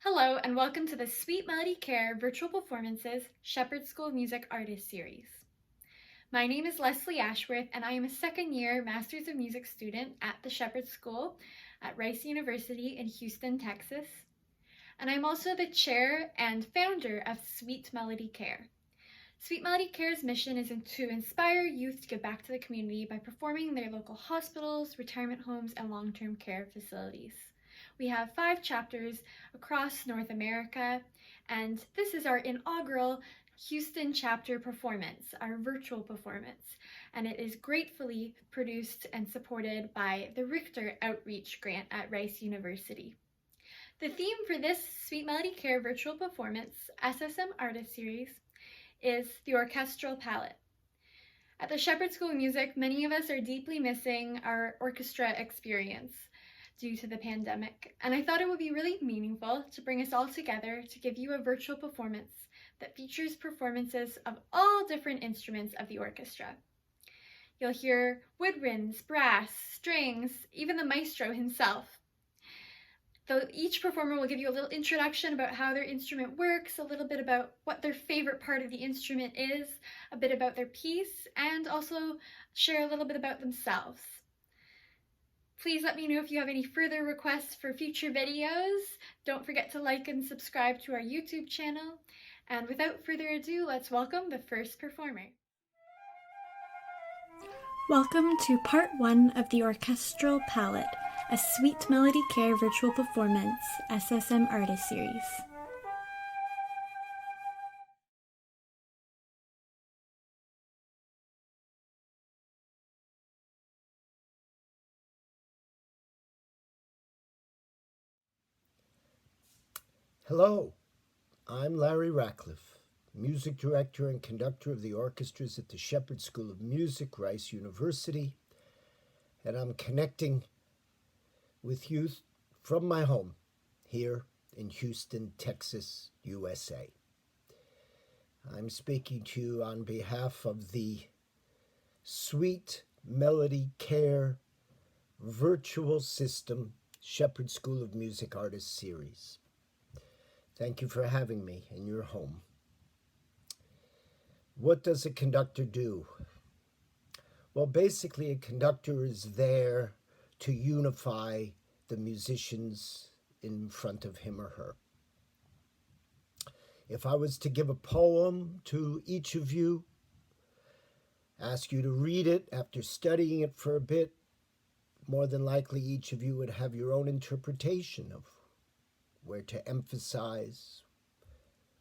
Hello and welcome to the Sweet Melody Care Virtual Performances Shepherd School Music Artist Series. My name is Leslie Ashworth and I am a second-year Masters of Music student at the Shepherd School at Rice University in Houston, Texas. And I'm also the chair and founder of Sweet Melody Care. Sweet Melody Care's mission is to inspire youth to give back to the community by performing in their local hospitals, retirement homes, and long-term care facilities. We have 5 chapters across North America, and this is our inaugural Houston chapter performance, our virtual performance, and it is gratefully produced and supported by the Richter Outreach Grant at Rice University. The theme for this Sweet Melody Care virtual performance, SSM Artist Series, is the orchestral palette. At the Shepherd School of Music, many of us are deeply missing our orchestra experience due to the pandemic, and I thought it would be really meaningful to bring us all together to give you a virtual performance that features performances of all different instruments of the orchestra. You'll hear woodwinds, brass, strings, even the maestro himself. Though each performer will give you a little introduction about how their instrument works, a little bit about what their favorite part of the instrument is, a bit about their piece, and also share a little bit about themselves. Please let me know if you have any further requests for future videos. Don't forget to like and subscribe to our YouTube channel. And without further ado, let's welcome the first performer. Welcome to part 1 of the Orchestral Palette, a Sweet Melody Care virtual performance, SSM Artist Series. Hello, I'm Larry Rachleff, music director and conductor of the orchestras at the Shepherd School of Music, Rice University, and I'm connecting with you from my home here in Houston, Texas, USA. I'm speaking to you on behalf of the Sweet Melody Care virtual system Shepherd School of Music Artist Series. Thank you for having me in your home. What does a conductor do? Well, basically, a conductor is there to unify the musicians in front of him or her. If I was to give a poem to each of you, ask you to read it after studying it for a bit, more than likely each of you would have your own interpretation of where to emphasize,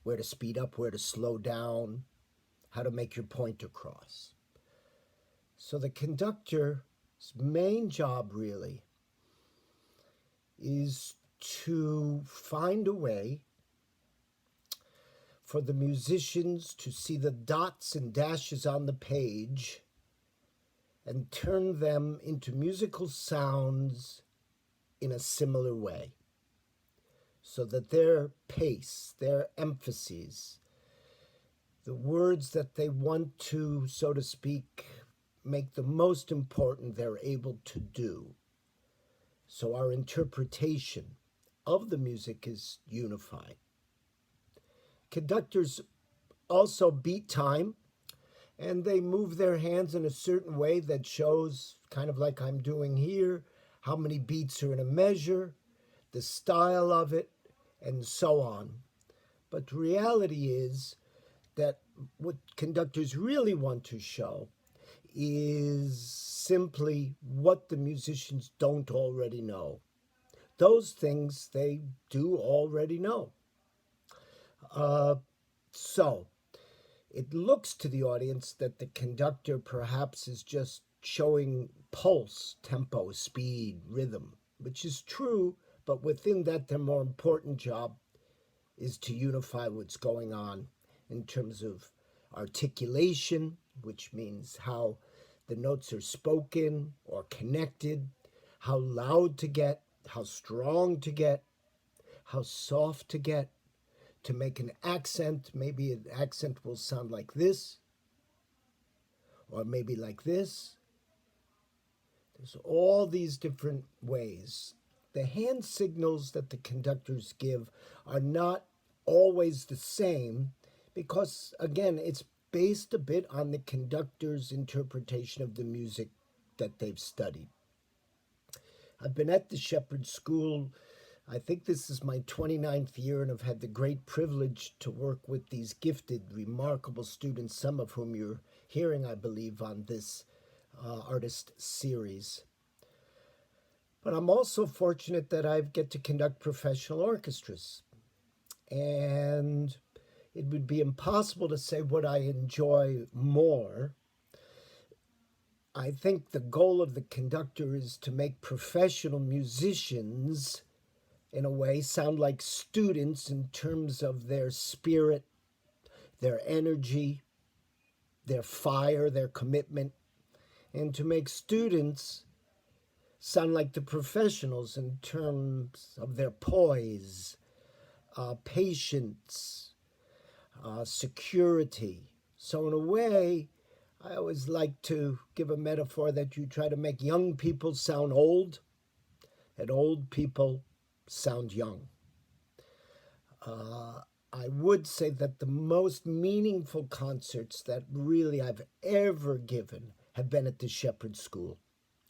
where to speed up, where to slow down, how to make your point across. So the conductor's main job really is to find a way for the musicians to see the dots and dashes on the page and turn them into musical sounds in a similar way, so that their pace, their emphases, the words that they want to, so to speak, make the most important, they're able to do. So our interpretation of the music is unified. Conductors also beat time, and they move their hands in a certain way that shows, kind of like I'm doing here, how many beats are in a measure, the style of it, and so on. But the reality is that what conductors really want to show is simply what the musicians don't already know. Those things they do already know. So it looks to the audience that the conductor perhaps is just showing pulse, tempo, speed, rhythm, which is true, but within that, their more important job is to unify what's going on in terms of articulation, which means how the notes are spoken or connected, how loud to get, how strong to get, how soft to get, to make an accent. Maybe an accent will sound like this, or maybe like this. There's all these different ways The hand signals that the conductors give are not always the same because, again, it's based a bit on the conductor's interpretation of the music that they've studied. I've been at the Shepherd School. I think this is my 29th year, and I've had the great privilege to work with these gifted, remarkable students, some of whom you're hearing, I believe, on this artist series. But I'm also fortunate that I get to conduct professional orchestras. And it would be impossible to say what I enjoy more. I think the goal of the conductor is to make professional musicians, in a way, sound like students in terms of their spirit, their energy, their fire, their commitment, and to make students sound like the professionals in terms of their poise, patience, security. So in a way, I always like to give a metaphor that you try to make young people sound old and old people sound young. I would say that the most meaningful concerts that really I've ever given have been at the Shepherd School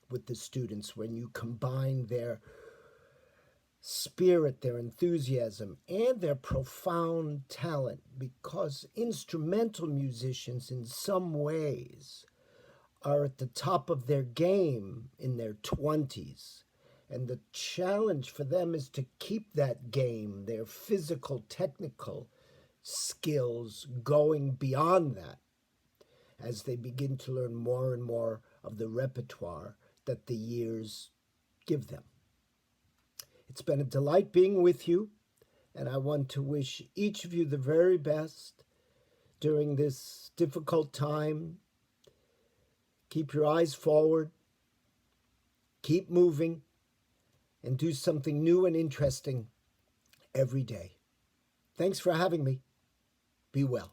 with the students, when you combine their spirit, their enthusiasm, and their profound talent, because instrumental musicians in some ways are at the top of their game in their 20s. And the challenge for them is to keep that game, their physical, technical skills, going beyond that as they begin to learn more and more of the repertoire that the years give them. It's been a delight being with you, and I want to wish each of you the very best during this difficult time. Keep your eyes forward, keep moving, and do something new and interesting every day. Thanks for having me. Be well.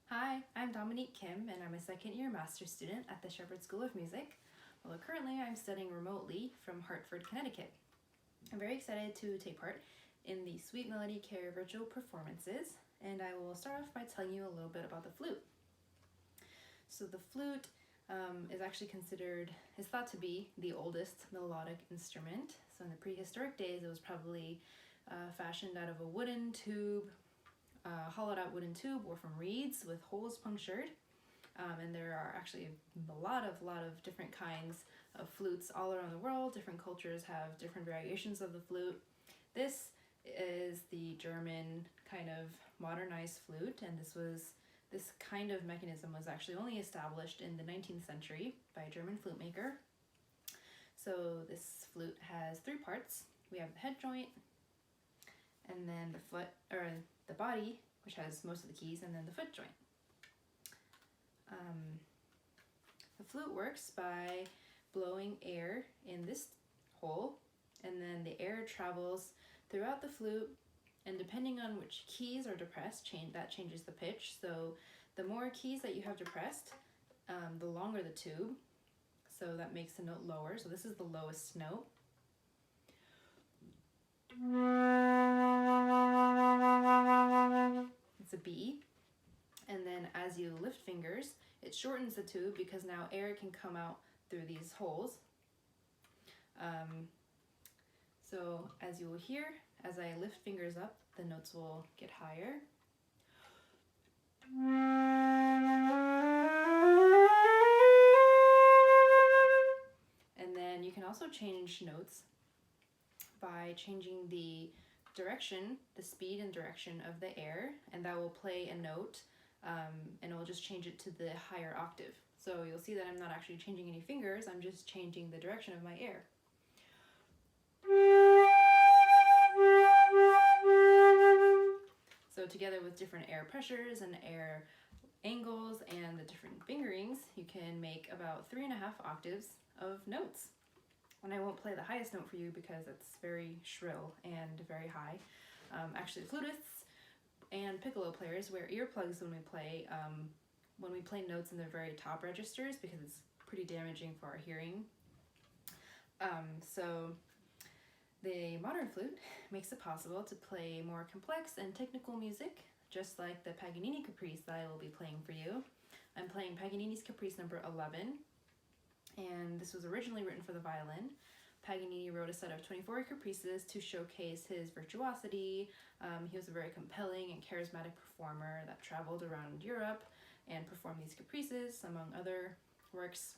Hi, I'm Dominique Kim, and I'm a second-year master's student at the Shepherd School of Music, although currently I'm studying remotely from Hartford, Connecticut. I'm very excited to take part in the Sweet Melody Care virtual performances, and I will start off by telling you a little bit about the flute. So the flute is thought to be the oldest melodic instrument. So in the prehistoric days, it was probably fashioned out of a wooden tube, hollowed out wooden tube, or from reeds with holes punctured. And there are actually a lot of different kinds of flutes all around the world. Different cultures have different variations of the flute. This is the German kind of modernized flute, and this kind of mechanism was actually only established in the 19th century by a German flute maker. So this flute has three parts. We have the head joint, and then the body, which has most of the keys, and then the foot joint. The flute works by blowing air in this hole, and then the air travels throughout the flute, and depending on which keys are depressed, that changes the pitch. So the more keys that you have depressed, the longer the tube, so that makes the note lower. So this is the lowest note. It's a B. And then as you lift fingers, it shortens the tube because now air can come out through these holes. So as you will hear, as I lift fingers up, the notes will get higher. And then you can also change notes by changing the direction, the speed and direction of the air, and that will play a note, and it will just change it to the higher octave. So you'll see that I'm not actually changing any fingers, I'm just changing the direction of my air. So together with different air pressures and air angles and the different fingerings, you can make about 3.5 octaves of notes. And I won't play the highest note for you because it's very shrill and very high. Actually, flutists and piccolo players wear earplugs when we play notes in the very top registers, because it's pretty damaging for our hearing. So the modern flute makes it possible to play more complex and technical music, just like the Paganini Caprice that I will be playing for you. I'm playing Paganini's Caprice number 11, and this was originally written for the violin. Paganini wrote a set of 24 caprices to showcase his virtuosity. He was a very compelling and charismatic performer that traveled around Europe and performed these caprices, among other works.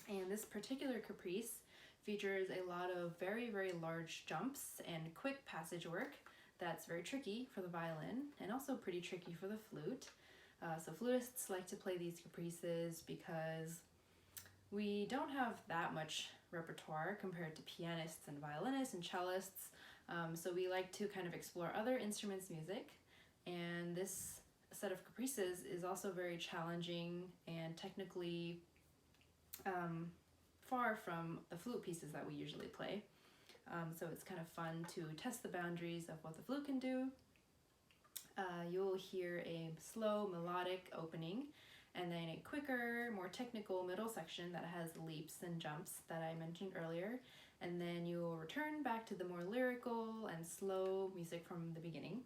And this particular caprice features a lot of very, very large jumps and quick passage work that's very tricky for the violin and also pretty tricky for the flute. So flutists like to play these caprices because we don't have that much repertoire compared to pianists and violinists and cellists. So we like to kind of explore other instruments' music. And this set of caprices is also very challenging and technically far from the flute pieces that we usually play. So it's kind of fun to test the boundaries of what the flute can do. You'll hear a slow melodic opening, and then a quicker, more technical middle section that has leaps and jumps that I mentioned earlier. And then you'll return back to the more lyrical and slow music from the beginning.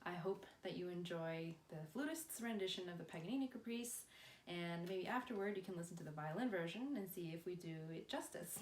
I hope that you enjoy the flutist's rendition of the Paganini Caprice, and maybe afterward you can listen to the violin version and see if we do it justice.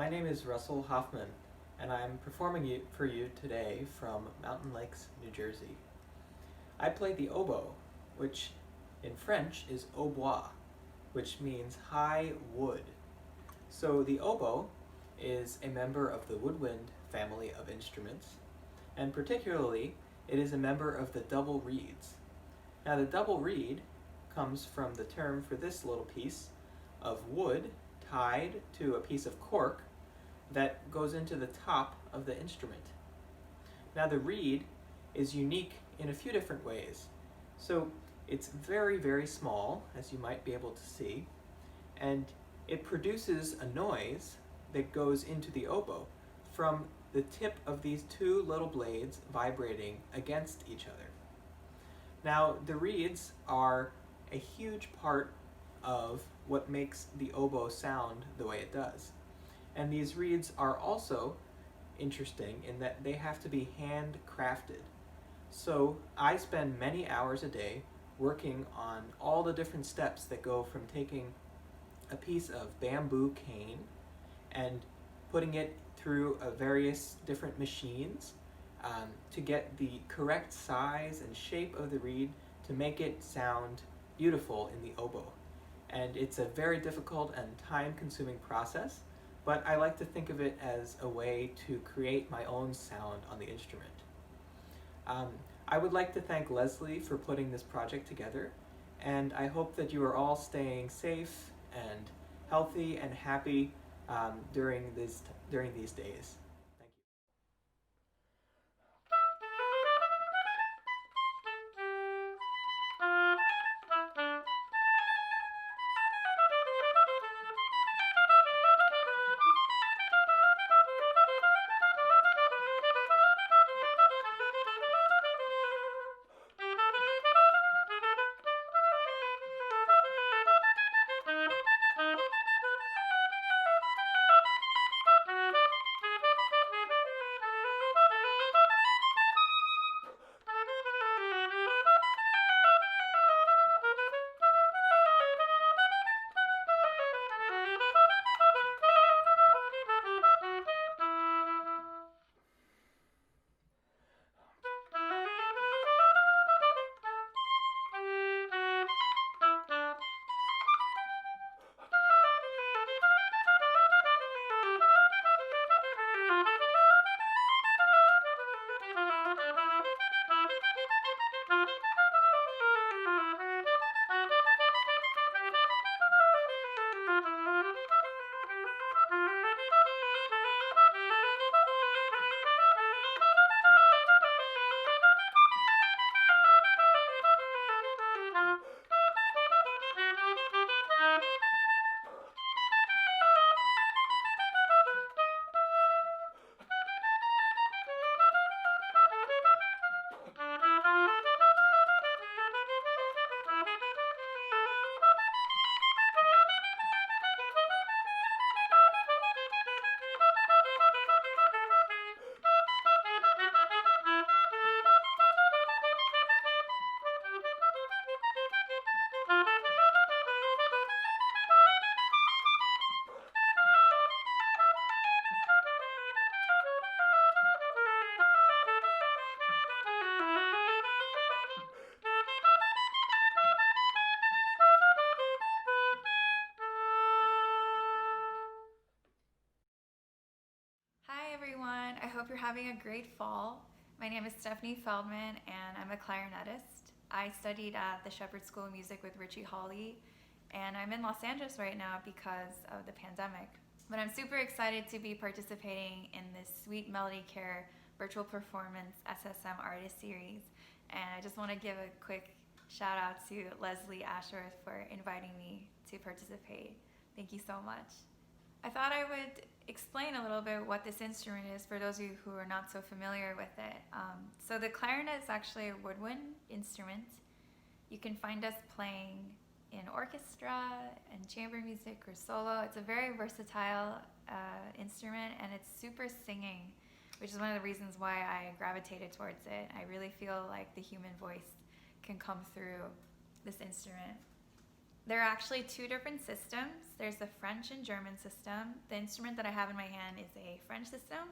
My name is Russell Hoffman, and I'm performing for you today from Mountain Lakes, New Jersey. I play the oboe, which in French is hautbois, which means high wood. So the oboe is a member of the woodwind family of instruments, and particularly it is a member of the double reeds. Now the double reed comes from the term for this little piece of wood tied to a piece of cork that goes into the top of the instrument. Now the reed is unique in a few different ways. So it's very, very small, as you might be able to see, and it produces a noise that goes into the oboe from the tip of these two little blades vibrating against each other. Now, the reeds are a huge part of what makes the oboe sound the way it does. And these reeds are also interesting in that they have to be handcrafted. So I spend many hours a day working on all the different steps that go from taking a piece of bamboo cane and putting it through various different machines to get the correct size and shape of the reed to make it sound beautiful in the oboe. And it's a very difficult and time-consuming process, but I like to think of it as a way to create my own sound on the instrument. I would like to thank Leslie for putting this project together, and I hope that you are all staying safe and healthy and happy during these days. Thank you. Hi everyone, I hope you're having a great fall. My name is Stefani Feldman and I'm a clarinetist. I studied at the Shepherd School of Music with Richie Hawley, and I'm in Los Angeles right now because of the pandemic. But I'm super excited to be participating in this Sweet Melody Care virtual performance SSM artist series. And I just want to give a quick shout out to Leslie Ashworth for inviting me to participate. Thank you so much. I thought I would explain a little bit what this instrument is for those of you who are not so familiar with it. So the clarinet is actually a woodwind instrument. You can find us playing in orchestra and chamber music or solo. It's a very versatile instrument, and it's super singing, which is one of the reasons why I gravitated towards it. I really feel like the human voice can come through this instrument. There are actually two different systems. There's the French and German system. The instrument that I have in my hand is a French system.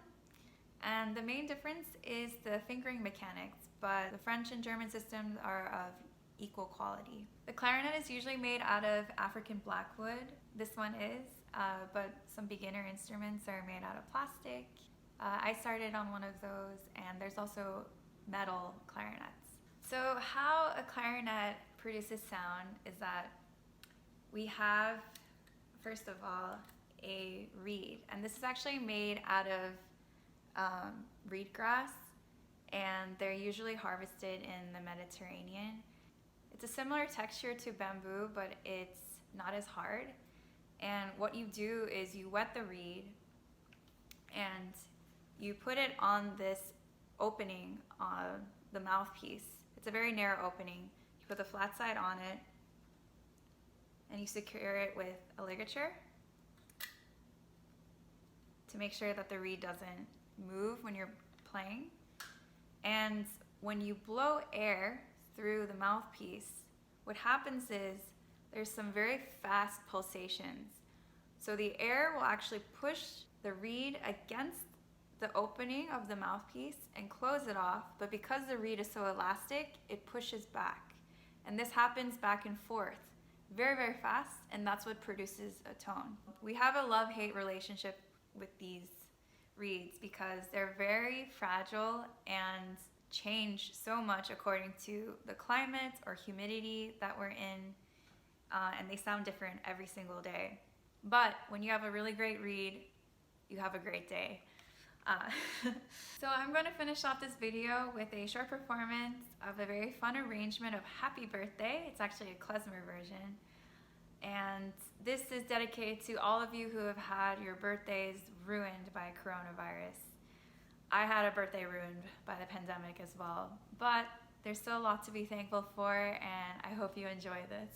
And the main difference is the fingering mechanics, but the French and German systems are of equal quality. The clarinet is usually made out of African blackwood. This one is, but some beginner instruments are made out of plastic. I started on one of those, and there's also metal clarinets. So how a clarinet produces sound is that we have, first of all, a reed, and this is actually made out of reed grass, and they're usually harvested in the Mediterranean. It's a similar texture to bamboo, but it's not as hard. And what you do is you wet the reed and you put it on this opening on the mouthpiece. It's a very narrow opening. You put the flat side on it and you secure it with a ligature to make sure that the reed doesn't move when you're playing. And when you blow air through the mouthpiece, what happens is there's some very fast pulsations. So the air will actually push the reed against the opening of the mouthpiece and close it off, but because the reed is so elastic, it pushes back. And this happens back and forth very, very fast, and that's what produces a tone. We have a love-hate relationship with these reeds because they're very fragile and change so much according to the climate or humidity that we're in, and they sound different every single day. But when you have a really great reed, you have a great day. So I'm going to finish off this video with a short performance of a very fun arrangement of Happy Birthday. It's actually a klezmer version. And this is dedicated to all of you who have had your birthdays ruined by coronavirus. I had a birthday ruined by the pandemic as well, but there's still a lot to be thankful for, and I hope you enjoy this.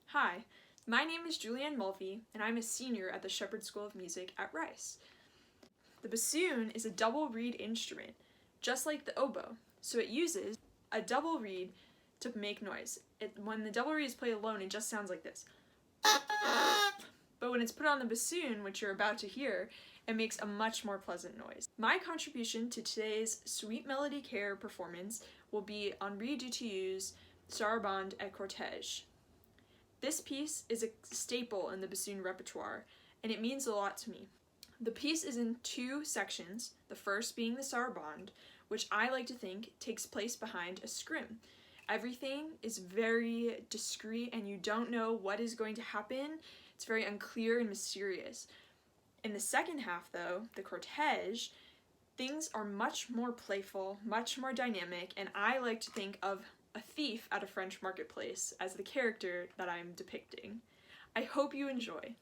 Hi, my name is Julianne Mulvey, and I'm a senior at the Shepherd School of Music at Rice. The bassoon is a double reed instrument, just like the oboe, so it uses a double reed to make noise. When the double reed is played alone, it just sounds like this. But when it's put on the bassoon, which you're about to hear, it makes a much more pleasant noise. My contribution to today's Sweet Melody Care performance will be on Reed Du Tillet's Sarabande et Cortège. This piece is a staple in the bassoon repertoire, and it means a lot to me. The piece is in two sections, the first being the sarabande, which I like to think takes place behind a scrim. Everything is very discreet and you don't know what is going to happen. It's very unclear and mysterious. In the second half, though, the cortège, things are much more playful, much more dynamic, and I like to think of a thief at a French marketplace as the character that I'm depicting. I hope you enjoy.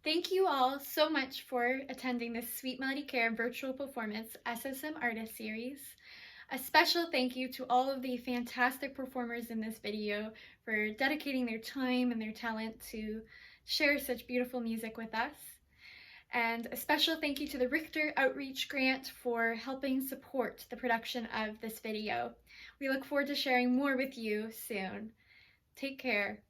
Thank you all so much for attending this Sweet Melody Care virtual performance SSM Artist Series. A special thank you to all of the fantastic performers in this video for dedicating their time and their talent to share such beautiful music with us. And a special thank you to the Richter Outreach Grant for helping support the production of this video. We look forward to sharing more with you soon. Take care.